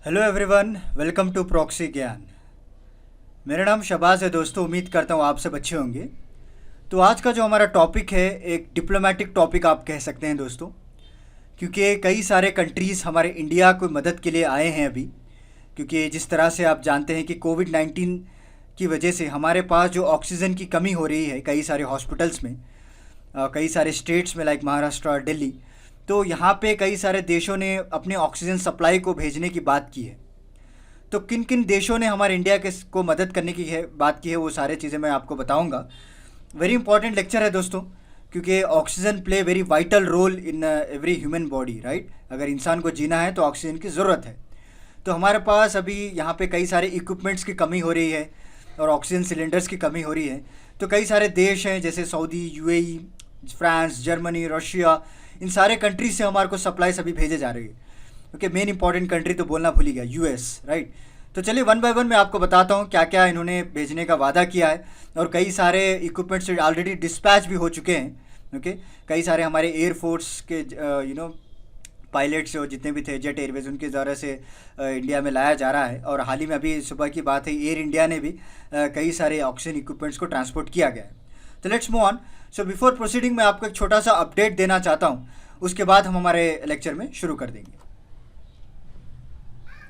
Hello everyone, welcome to proxy Gyan. मेरा नाम शबाज है दोस्तों। उम्मीद करता हूँ आप सब अच्छे होंगे। तो आज का जो हमारा टॉपिक है एक डिप्लोमेटिक टॉपिक आप कह सकते हैं दोस्तों, क्योंकि कई सारे कंट्रीज़ हमारे इंडिया को मदद के लिए आए हैं अभी। क्योंकि जिस तरह से आप जानते हैं कि कोविड-19 की वजह से हमारे पास जो ऑक्सीजन की कमी हो रही है कई सारे हॉस्पिटल्स में, कई सारे स्टेट्स में लाइक महाराष्ट्र और दिल्ली। तो यहाँ पे कई सारे देशों ने अपने ऑक्सीजन सप्लाई को भेजने की बात की है। तो किन किन देशों ने हमारे इंडिया के को मदद करने की है बात की है, वो सारे चीज़ें मैं आपको बताऊंगा। वेरी इंपॉर्टेंट लेक्चर है दोस्तों, क्योंकि oxygen play very vital role in every human body, right. अगर इंसान को जीना है तो ऑक्सीजन की ज़रूरत है। तो हमारे पास अभी यहाँ पे कई सारे इक्विपमेंट्स की कमी हो रही है और ऑक्सीजन सिलेंडर्स की कमी हो रही है। तो कई सारे देश हैं जैसे Saudi, UAE, France, Germany, Russia, इन सारे कंट्रीज से हमारे को सप्लाईज अभी भेजे जा रही है। ओके, मेन इंपॉर्टेंट कंट्री तो बोलना भूल ही गया, यूएस, राइट। तो चलिए वन बाय वन मैं आपको बताता हूँ क्या क्या इन्होंने भेजने का वादा किया है। और कई सारे इक्विपमेंट्स ऑलरेडी डिस्पैच भी हो चुके हैं। ओके, कई सारे हमारे एयरफोर्स के पायलट्स और जितने भी थे जेट एयरवेज, उनके ज़रिए से इंडिया में लाया जा रहा है। और हाल ही में अभी सुबह की बात है, एयर इंडिया ने भी कई सारे ऑक्सीजन इक्विपमेंट्स को ट्रांसपोर्ट किया गया है। तो let's move on. So before proceeding मैं आपको एक छोटा सा अपडेट देना चाहता हूँ, उसके बाद हम हमारे लेक्चर में शुरू कर देंगे।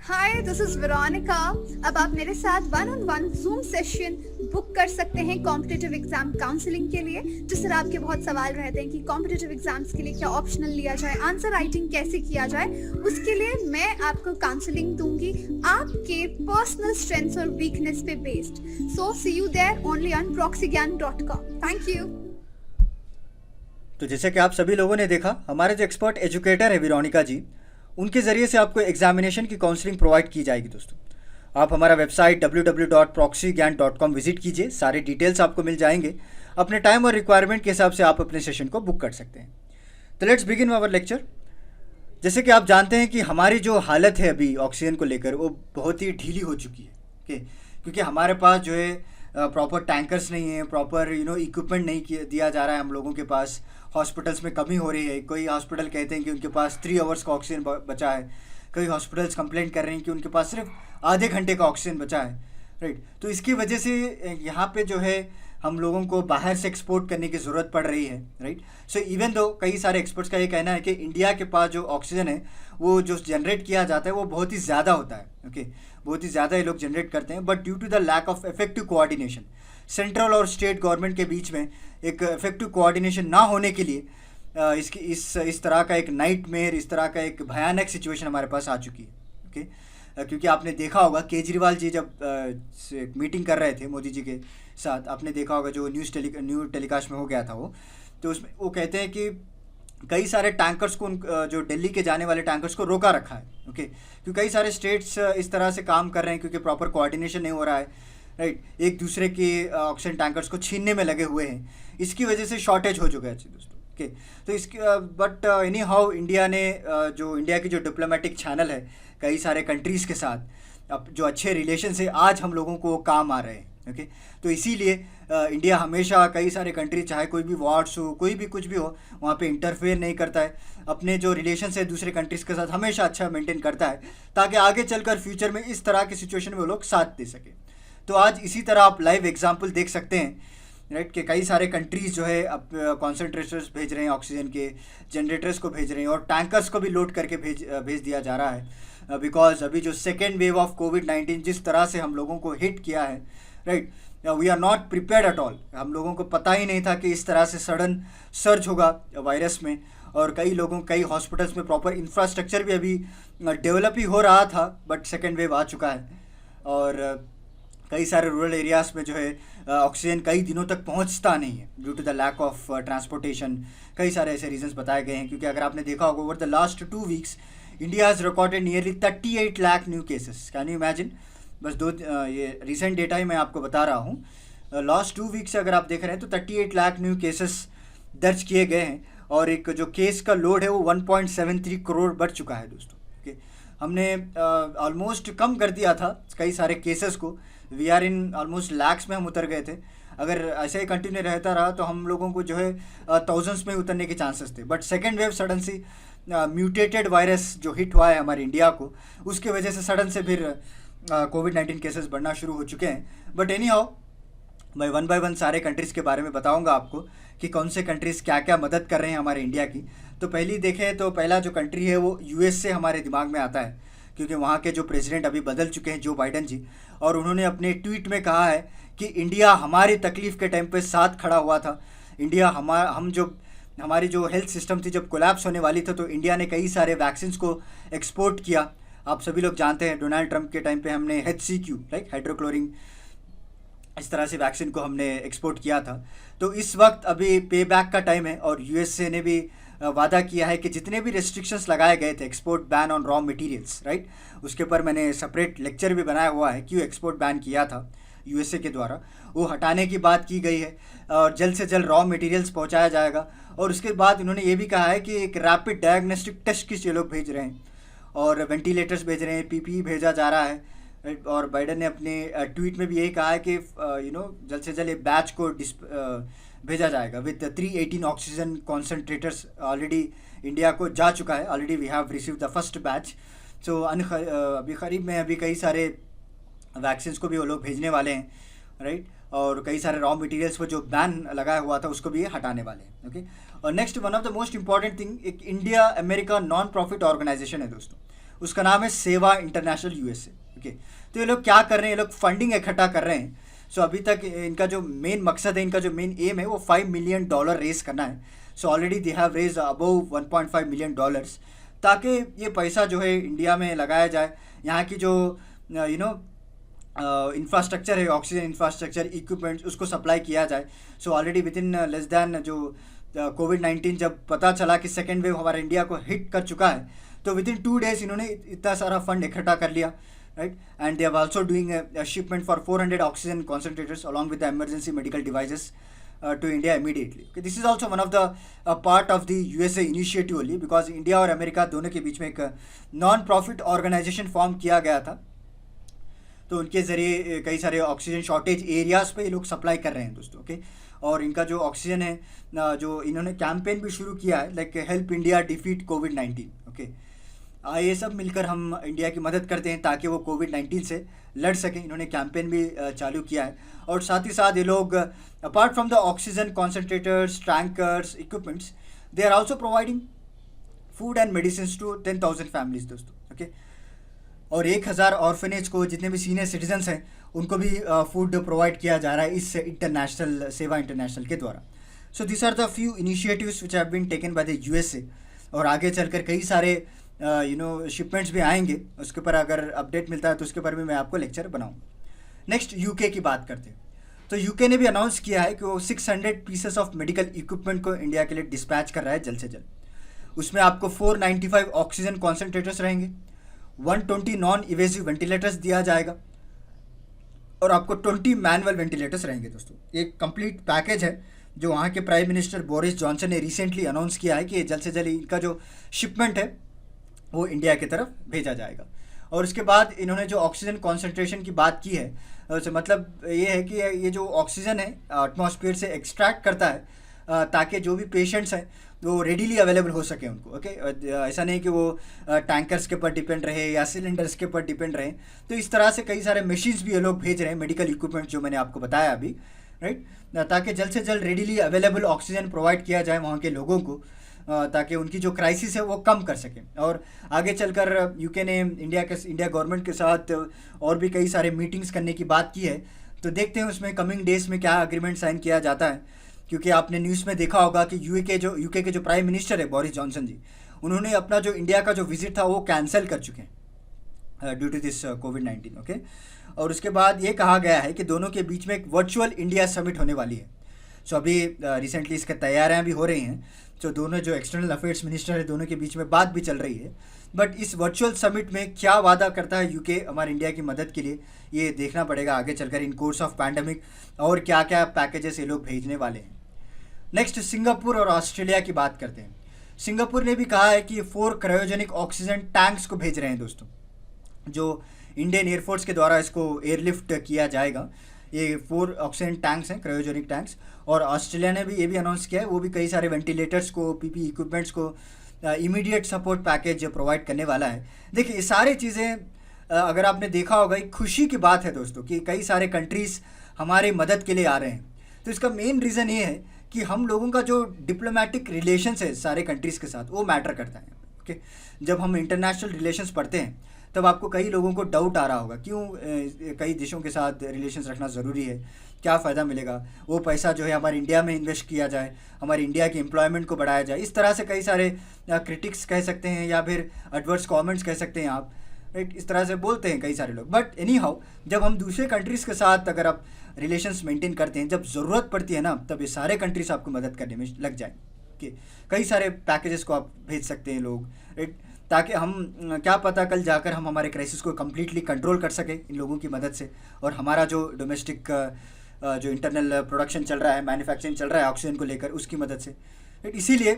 हाय, दिस इज वेरोनिका। अब आप मेरे साथ one on one zoom session book कर सकते हैं कॉम्पिटिटिव एग्जाम काउंसलिंग के लिए। जिस तरह आपके बहुत सवाल रहते हैं कि कॉम्पिटिटिव एग्जाम्स के लिए क्या ऑप्शनल लिया जाए, आंसर राइटिंग कैसे किया जाए, उसके लिए मैं आपको काउंसलिंग दूंगी आपके पर्सनल स्ट्रेंथ्स और वीकनेस पे based. So see you there only on proxygyan.com। Thank you. तो जैसे कि आप सभी लोगों ने देखा, हमारे जो एक्सपर्ट एजुकेटर है वेरोनिका जी, उनके ज़रिए से आपको एग्जामिनेशन की काउंसलिंग प्रोवाइड की जाएगी दोस्तों। आप हमारा वेबसाइट www.proxygyan.com विजिट कीजिए, सारे डिटेल्स आपको मिल जाएंगे। अपने टाइम और रिक्वायरमेंट के हिसाब से आप अपने सेशन को बुक कर सकते हैं। तो लेट्स बिगिन आवर लेक्चर। जैसे कि आप जानते हैं कि हमारी जो हालत है अभी ऑक्सीजन को लेकर, वो बहुत ही ढीली हो चुकी है। ओके, क्योंकि हमारे पास जो है प्रॉपर टैंकर्स नहीं है, प्रॉपर इक्विपमेंट नहीं दिया जा रहा है हम लोगों के पास। हॉस्पिटल्स में कमी हो रही है। कोई हॉस्पिटल कहते हैं कि उनके पास 3 आवर्स का ऑक्सीजन बचा है। कई हॉस्पिटल्स कंप्लेंट कर रहे हैं कि उनके पास सिर्फ आधे घंटे का ऑक्सीजन बचा है, राइट। तो इसकी वजह से यहाँ पे जो है हम लोगों को बाहर से एक्सपोर्ट करने की ज़रूरत पड़ रही है, राइट। सो इवन दो कई सारे एक्सपर्ट्स का ये कहना है कि इंडिया के पास जो ऑक्सीजन है वो जो जनरेट किया जाता है वो बहुत ही ज़्यादा होता है। ओके, बहुत ही ज़्यादा ये लोग जनरेट करते हैं, but due to the lack of effective coordination, central और स्टेट गवर्नमेंट के बीच में एक इफेक्टिव कोऑर्डिनेशन ना होने के लिए इसकी इस तरह का एक नाइटमेयर, इस तरह का एक भयानक सिचुएशन हमारे पास आ चुकी है। ओके, क्योंकि आपने देखा होगा केजरीवाल जी जब मीटिंग कर रहे थे मोदी जी के साथ, आपने देखा होगा जो न्यूज़ टेलीकास्ट में हो गया था वो, तो उसमें वो कहते हैं कि कई सारे टैंकर्स को जो दिल्ली के जाने वाले टैंकर्स को रोका रखा है। ओके, क्योंकि कई सारे स्टेट्स इस तरह से काम कर रहे हैं क्योंकि प्रॉपर कोऑर्डिनेशन नहीं हो रहा है, राइट। एक दूसरे के ऑक्सीजन टैंकर्स को छीनने में लगे हुए हैं। इसकी वजह से शॉर्टेज हो चुका है दोस्तों। ओके, तो इसके बट एनी हाउ इंडिया ने जो इंडिया की जो डिप्लोमेटिक चैनल है कई सारे कंट्रीज़ के साथ, अब जो अच्छे रिलेशन से आज हम लोगों को काम आ रहे हैं। ओके, तो इसीलिए इंडिया हमेशा कई सारे कंट्री, चाहे कोई भी वॉर्स हो, कोई भी कुछ भी हो, वहाँ पे इंटरफेयर नहीं करता है। अपने जो रिलेशन है दूसरे कंट्रीज़ के साथ हमेशा अच्छा मेंटेन करता है, ताकि आगे चलकर फ्यूचर में इस तरह की सिचुएशन में वो लोग साथ दे सके। तो आज इसी तरह आप लाइव एग्जाम्पल देख सकते हैं, राइट, कि कई सारे कंट्रीज़ जो है अब कॉन्सेंट्रेटर्स भेज रहे हैं, ऑक्सीजन के जनरेटर्स को भेज रहे हैं और टैंकर्स को भी लोड करके भेज दिया जा रहा है। बिकॉज अभी जो सेकेंड वेव ऑफ कोविड-19 जिस तरह से हम लोगों को हिट किया है, right, we are not prepared at all. हम लोगों को पता ही नहीं था कि इस तरह से सडन सर्ज होगा वायरस में। और कई हॉस्पिटल्स में प्रॉपर इंफ्रास्ट्रक्चर भी अभी डेवलप ही हो रहा था, बट सेकेंड वेव आ चुका है। और कई सारे रूरल एरियाज़ में जो है ऑक्सीजन कई दिनों तक पहुंचता नहीं है due to the lack of transportation. कई सारे ऐसे रीजंस बताए गए हैं, क्योंकि अगर आपने देखा होगा over the last 2 weeks India has recorded nearly 38 lakh new cases. Can you imagine? बस ये रिसेंट डेटा ही मैं आपको बता रहा हूँ। लास्ट 2 वीक से अगर आप देख रहे हैं तो 38 लाख न्यू केसेस दर्ज किए गए हैं और एक जो केस का लोड है वो 1.73 करोड़ बढ़ चुका है दोस्तों। ओके, हमने ऑलमोस्ट कम कर दिया था कई सारे केसेस को। We are in almost lakhs में हम उतर गए थे। अगर ऐसे ही कंटिन्यू रहता रहा तो हम लोगों को जो है थाउजेंड्स में उतरने के चांसेस थे, बट सेकेंड वेव सडन सी म्यूटेटेड वायरस जो हिट हुआ है हमारे इंडिया को, उसके वजह से सडन से फिर कोविड-19 केसेस बढ़ना शुरू हो चुके हैं। बट एनी हाउ, मैं वन बाय वन सारे कंट्रीज़ के बारे में बताऊंगा आपको कि कौन से कंट्रीज़ क्या क्या मदद कर रहे हैं हमारे इंडिया की। तो पहली देखें तो पहला जो कंट्री है वो यूएसए हमारे दिमाग में आता है, क्योंकि वहाँ के जो प्रेसिडेंट अभी बदल चुके हैं, जो बाइडन जी, और उन्होंने अपने ट्वीट में कहा है कि इंडिया हमारी तकलीफ़ के टाइम पे साथ खड़ा हुआ था। इंडिया हमारी जो हेल्थ सिस्टम थी जब कोलैप्स होने वाली थी, तो इंडिया ने कई सारे वैक्सीन को एक्सपोर्ट किया। आप सभी लोग जानते हैं डोनाल्ड ट्रंप के टाइम पे हमने HCQ लाइक हाइड्रोक्लोरिन, इस तरह से वैक्सीन को हमने एक्सपोर्ट किया था। तो इस वक्त अभी पे बैक का टाइम है, और यूएसए ने भी वादा किया है कि जितने भी रेस्ट्रिक्शंस लगाए गए थे, export ban on raw materials, right, उसके ऊपर मैंने सेपरेट लेक्चर भी बनाया हुआ है, क्यों एक्सपोर्ट बैन किया था यूएसए के द्वारा, वो हटाने की बात की गई है, और जल्द से जल्द रॉ मटेरियल्स पहुंचाया जाएगा। और उसके बाद इन्होंने ये भी कहा है कि एक रैपिड डायग्नोस्टिक टेस्ट किट ये लोग भेज रहे हैं, और वेंटिलेटर्स भेज रहे हैं, PPE भेजा जा रहा है। और बाइडन ने अपने ट्वीट में भी यही कहा है कि जल्द से जल्द एक बैच को भेजा जाएगा with 318 oxygen concentrators. Already India को जा चुका है, already we have receive the first batch. So अभी करीब में अभी कई सारे वैक्सीन को भी वो लोग भेजने वाले हैं, राइट, और कई सारे रॉ मटेरियल्स पर जो बैन लगाया हुआ था उसको भी ये हटाने वाले हैं। ओके, और next one of the most important thing, एक India America non profit organisation है दोस्तों, उसका नाम है सेवा इंटरनेशनल यूएसए। ओके, तो ये लोग क्या कर रहे हैं, ये लोग फंडिंग इकट्ठा कर रहे हैं। सो अभी तक इनका जो मेन मकसद है, इनका जो मेन एम है वो $5 मिलियन रेज करना है। So already they have raise above $1.5 million, ताकि ये पैसा जो है इंडिया में लगाया जाए। यहाँ की जो इंफ्रास्ट्रक्चर है, ऑक्सीजन इंफ्रास्ट्रक्चर, इक्विपमेंट्स, उसको सप्लाई किया जाए। So already with in less than जो कोविड-19 जब पता चला कि सेकेंड वेव हमारे इंडिया को हिट कर चुका है, तो विद इन 2 डेज इन्होंने इतना सारा फंड इकट्ठा कर लिया, right, and they are also doing a shipment for 400 oxygen concentrators along with the emergency medical devices to India immediately. Okay, this is also one of the part of the USA initiative only, because India और America दोनों के बीच में एक non profit organisation form किया गया था। तो उनके ज़रिए कई सारे ऑक्सीजन शॉर्टेज एरियाज़ पे ये लोग सप्लाई कर रहे हैं दोस्तों। ओके, और इनका जो ऑक्सीजन है, जो इन्होंने कैंपेन भी शुरू किया है, लाइक हेल्प इंडिया डिफीट कोविड-19। ओके, ये सब मिलकर हम इंडिया की मदद करते हैं ताकि वो कोविड-19 से लड़ सकें। इन्होंने कैंपेन भी चालू किया है, और साथ ही साथ ये लोग apart from the oxygen concentrators, tankers, equipments, they are also providing food and medicine to 10,000 families दोस्तों। ओके, और 1,000 ऑर्फनेज को, जितने भी सीनियर सिटीजन्स हैं, उनको भी फूड प्रोवाइड किया जा रहा है इस इंटरनेशनल सेवा इंटरनेशनल के द्वारा। So this are the few initiatives which have been taken by the USA, और आगे चलकर कई सारे शिपमेंट्स भी आएंगे। उसके ऊपर अगर अपडेट मिलता है तो उसके ऊपर भी मैं आपको लेक्चर बनाऊंगा। नेक्स्ट यूके की बात करते हैं। तो यूके ने भी अनाउंस किया है कि वो 600 पीसेस ऑफ मेडिकल इक्विपमेंट को इंडिया के लिए डिस्पैच कर रहा है जल्द से जल्द। उसमें आपको 495 ऑक्सीजन कॉन्सेंट्रेटर्स रहेंगे, 120 नॉन इवेसिव वेंटिलेटर्स दिया जाएगा, और आपको 20 मैनुअल वेंटिलेटर्स रहेंगे दोस्तों। एक कंप्लीट पैकेज है जो वहाँ के प्राइम मिनिस्टर बोरिस जॉनसन ने रिसेंटली अनाउंस किया है कि जल्द से जल्द इनका जो शिपमेंट है वो इंडिया की तरफ भेजा जाएगा। और उसके बाद इन्होंने जो ऑक्सीजन कॉन्सेंट्रेशन की बात की है, उससे मतलब ये है कि ये जो ऑक्सीजन है एटमॉस्फेयर से एक्सट्रैक्ट करता है ताकि जो भी पेशेंट्स हैं वो रेडीली अवेलेबल हो सके उनको। ओके, ऐसा नहीं कि वो टैंकर्स के ऊपर डिपेंड रहे या सिलेंडर्स के ऊपर डिपेंड रहे। तो इस तरह से कई सारे मशीन्स भी ये लोग भेज रहे हैं, मेडिकल इक्विपमेंट जो मैंने आपको बताया अभी, राइट, ताकि जल्द से जल्द रेडीली अवेलेबल ऑक्सीजन प्रोवाइड किया जाए वहाँ के लोगों को, ताकि उनकी जो क्राइसिस है वो कम कर सकें। और आगे चलकर यूके ने इंडिया गवर्नमेंट के साथ और भी कई सारे मीटिंग्स करने की बात की है। तो देखते हैं उसमें कमिंग डेज में क्या अग्रीमेंट साइन किया जाता है, क्योंकि आपने न्यूज़ में देखा होगा कि यूके के जो प्राइम मिनिस्टर है बोरिस जॉनसन जी, उन्होंने अपना जो इंडिया का जो विजिट था वो कैंसिल कर चुके हैं ड्यू टू दिस कोविड-19। ओके, और उसके बाद ये कहा गया है कि दोनों के बीच में एक वर्चुअल इंडिया समिट होने वाली है। सो अभी रिसेंटली इसके तैयारियां भी हो रही हैं। तो दोनों जो एक्सटर्नल अफेयर्स मिनिस्टर है, दोनों के बीच में बात भी चल रही है। बट इस वर्चुअल समिट में क्या वादा करता है यूके हमारे इंडिया की मदद के लिए, ये देखना पड़ेगा आगे चलकर इन कोर्स ऑफ पैंडमिक, और क्या क्या पैकेजेस ये लोग भेजने वाले हैं। नेक्स्ट सिंगापुर और ऑस्ट्रेलिया की बात करते हैं। सिंगापुर ने भी कहा है कि 4 क्रायोजेनिक ऑक्सीजन टैंक्स को भेज रहे हैं दोस्तों, जो इंडियन एयरफोर्स के द्वारा इसको एयरलिफ्ट किया जाएगा। ये 4 ऑक्सीजन टैंक्स हैं, क्रायोजेनिक टैंक्स। और ऑस्ट्रेलिया ने भी ये भी अनाउंस किया है, वो भी कई सारे वेंटिलेटर्स को, पीपी इक्विपमेंट्स को इमीडिएट सपोर्ट पैकेज प्रोवाइड करने वाला है। देखिए ये सारी चीज़ें अगर आपने देखा होगा, एक खुशी की बात है दोस्तों कि कई सारे कंट्रीज़ हमारी मदद के लिए आ रहे हैं। तो इसका मेन रीज़न ये है कि हम लोगों का जो डिप्लोमेटिक रिलेशंस है सारे कंट्रीज़ के साथ, वो मैटर करता है। ओके, जब हम इंटरनेशनल रिलेशंस पढ़ते हैं तब आपको कई लोगों को डाउट आ रहा होगा क्यों कई देशों के साथ रिलेशंस रखना ज़रूरी है, क्या फ़ायदा मिलेगा, वो पैसा जो है हमारे इंडिया में इन्वेस्ट किया जाए, हमारे इंडिया की एम्प्लॉयमेंट को बढ़ाया जाए। इस तरह से कई सारे क्रिटिक्स कह सकते हैं या फिर एडवर्स कमेंट्स कह सकते हैं आप, राइट, इस तरह से बोलते हैं कई सारे लोग। बट एनी हाउ, जब हम दूसरे कंट्रीज़ के साथ अगर आप रिलेशंस मेंटेन करते हैं, जब ज़रूरत पड़ती है ना, तब ये सारे कंट्रीज आपको मदद करने में लग जाए कि कई सारे पैकेजेस को आप भेज सकते हैं लोग, राइट, ताकि हम क्या पता कल जाकर हम हमारे क्राइसिस को कम्प्लीटली कंट्रोल कर सकें इन लोगों की मदद से, और हमारा जो डोमेस्टिक जो इंटरनल प्रोडक्शन चल रहा है, मैन्युफैक्चरिंग चल रहा है ऑक्सीजन को लेकर, उसकी मदद से, राइट। इसीलिए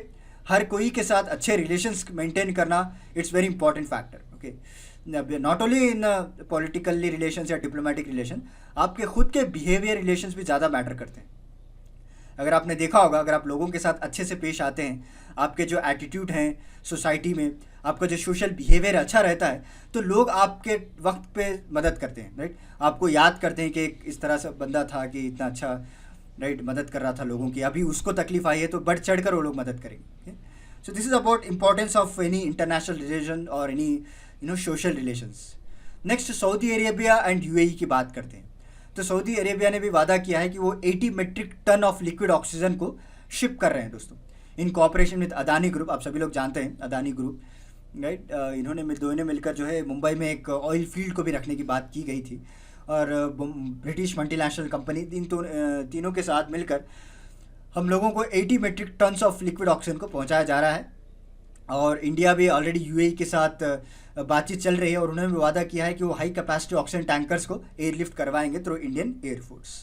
हर कोई के साथ अच्छे रिलेशंस मेंटेन करना it's very important factor. Okay, not only in politically relations या डिप्लोमेटिक रिलेशन, आपके खुद के बिहेवियर रिलेशंस भी ज़्यादा मैटर करते हैं। अगर आपने देखा होगा, अगर आप लोगों के साथ अच्छे से पेश आते हैं, आपके जो एटीट्यूड हैं सोसाइटी में, आपका जो सोशल बिहेवियर अच्छा रहता है, तो लोग आपके वक्त पे मदद करते हैं, राइट। आपको याद करते हैं कि एक इस तरह से बंदा था कि इतना अच्छा, राइट, मदद कर रहा था लोगों की, अभी उसको तकलीफ आई है तो बढ़ चढ़ कर वो लोग मदद करेंगे। So this is about importance of any international relation और any social relations. Next, Saudi Arabia and UAE की बात करते हैं। तो सऊदी अरेबिया ने भी वादा किया है कि वो 80 metric ton of liquid oxygen को शिप कर रहे हैं दोस्तों, in cooperation with Adani group. आप सभी लोग जानते हैं अदानी ग्रुप, राइट। इन्होंने दोनों मिलकर जो है मुंबई में एक ऑयल फील्ड को भी रखने की बात की गई थी, और ब्रिटिश मल्टीनेशनल कंपनी, तीनों के साथ मिलकर हम लोगों को 80 metric tons of liquid oxygen को पहुंचाया जा रहा है। और इंडिया भी ऑलरेडी यूएई के साथ बातचीत चल रही है, और उन्होंने भी वादा किया है कि वो हाई कैपेसिटी ऑक्सीजन टैंकर्स को एयरलिफ्ट करवाएंगे through Indian air force.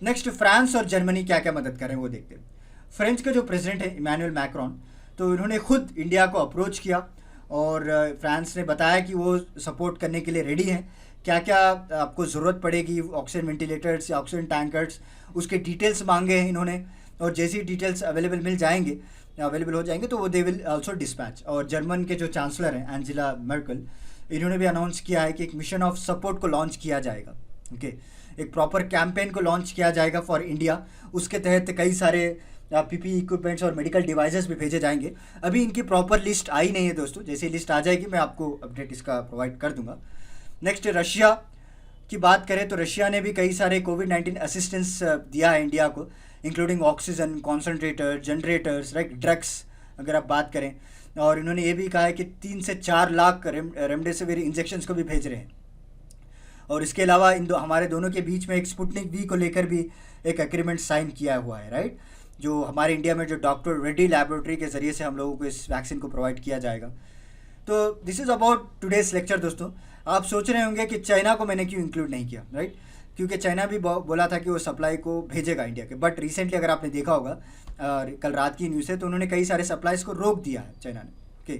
Next, France और जर्मनी क्या क्या मदद करें वो देखते हैं। फ्रेंच के जो प्रेसिडेंट है इमैनुअल मैक्रोन, तो इन्होंने खुद इंडिया को अप्रोच किया, और फ्रांस ने बताया कि वो सपोर्ट करने के लिए रेडी हैं। क्या क्या आपको ज़रूरत पड़ेगी ऑक्सीजन वेंटिलेटर्स या ऑक्सीजन टैंकर्स, उसके डिटेल्स मांगे हैं इन्होंने, और जैसी डिटेल्स अवेलेबल हो जाएंगे तो वो दे विल आल्सो डिस्पैच। और जर्मन के जो चांसलर हैं एंजेला मर्केल, इन्होंने भी अनाउंस किया है कि एक मिशन ऑफ सपोर्ट को लॉन्च किया जाएगा। ओके, एक प्रॉपर कैंपेन को लॉन्च किया जाएगा फॉर इंडिया। उसके तहत कई सारे पीपी इक्विपमेंट्स और मेडिकल डिवाइसेस भी भेजे जाएंगे। अभी इनकी प्रॉपर लिस्ट आई नहीं है दोस्तों, जैसे लिस्ट आ जाएगी मैं आपको अपडेट इसका प्रोवाइड कर दूंगा। नेक्स्ट, रशिया की बात करें तो रशिया ने भी कई सारे कोविड-19 असिस्टेंस दिया है इंडिया को, including oxygen, concentrator, generators, right, drugs अगर आप बात करें। और इन्होंने ये भी कहा है कि 3 से 4 लाख रेमडेसिविर इंजेक्शंस को भी भेज रहे हैं। और इसके अलावा हमारे दोनों के बीच में एक स्पुतनिक वी को लेकर भी एक एग्रीमेंट साइन किया हुआ है, राइट, जो हमारे इंडिया में जो डॉक्टर रेड्डी लैबोरेटरी के ज़रिए से हम लोगों को इस वैक्सीन को प्रोवाइड किया जाएगा। तो this is about today's lecture दोस्तों। आप सोच रहे होंगे कि चाइना को मैंने क्यों इंक्लूड नहीं किया, राइट, क्योंकि चाइना भी बोला था कि वो सप्लाई को भेजेगा इंडिया के, बट रिसेंटली अगर आपने देखा होगा, कल रात की न्यूज़ है, तो उन्होंने कई सारे सप्लाईज़ को रोक दिया है चाइना ने। Okay,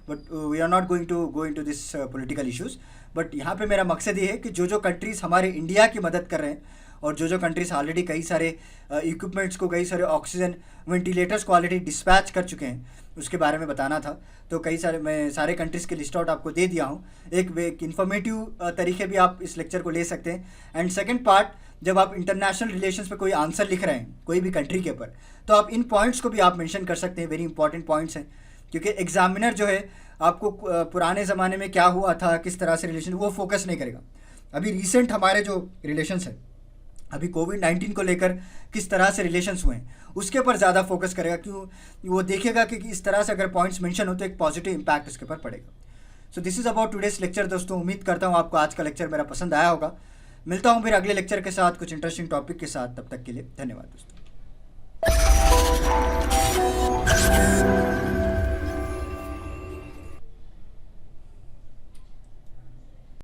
but we are not going to go into this political issues. बट यहाँ पे मेरा मकसद ये है कि जो कंट्रीज़ हमारे इंडिया की मदद कर रहे हैं, और जो कंट्रीज़ ऑलरेडी कई सारे इक्विपमेंट्स को, कई सारे ऑक्सीजन वेंटिलेटर्स को ऑलरेडी डिस्पैच कर चुके हैं, उसके बारे में बताना था। तो मैं सारे कंट्रीज़ के लिस्ट आउट आपको दे दिया हूँ। एक इन्फॉर्मेटिव तरीके भी आप इस लेक्चर को ले सकते हैं। एंड सेकंड पार्ट, जब आप इंटरनेशनल रिलेशंस पे कोई आंसर लिख रहे हैं कोई भी कंट्री के ऊपर, तो आप इन पॉइंट्स को भी आप मेंशन कर सकते हैं, वेरी इंपॉर्टेंट पॉइंट्स हैं, क्योंकि एग्जामिनर जो है आपको पुराने ज़माने में क्या हुआ था, किस तरह से रिलेशन, वो फोकस नहीं करेगा। अभी रिसेंट हमारे जो रिलेशंस है, अभी कोविड-19 को लेकर किस तरह से रिलेशंस हुए हैं, उसके ऊपर ज़्यादा फोकस करेगा, क्यों वो देखेगा कि इस तरह से अगर पॉइंट्स मेंशन हो तो एक पॉजिटिव इंपैक्ट उसके ऊपर पड़ेगा। सो this is about today's lecture दोस्तों। उम्मीद करता हूँ आपको आज का लेक्चर मेरा पसंद आया होगा। मिलता हूँ फिर अगले लेक्चर के साथ कुछ इंटरेस्टिंग टॉपिक के साथ, तब तक के लिए धन्यवाद दोस्तों।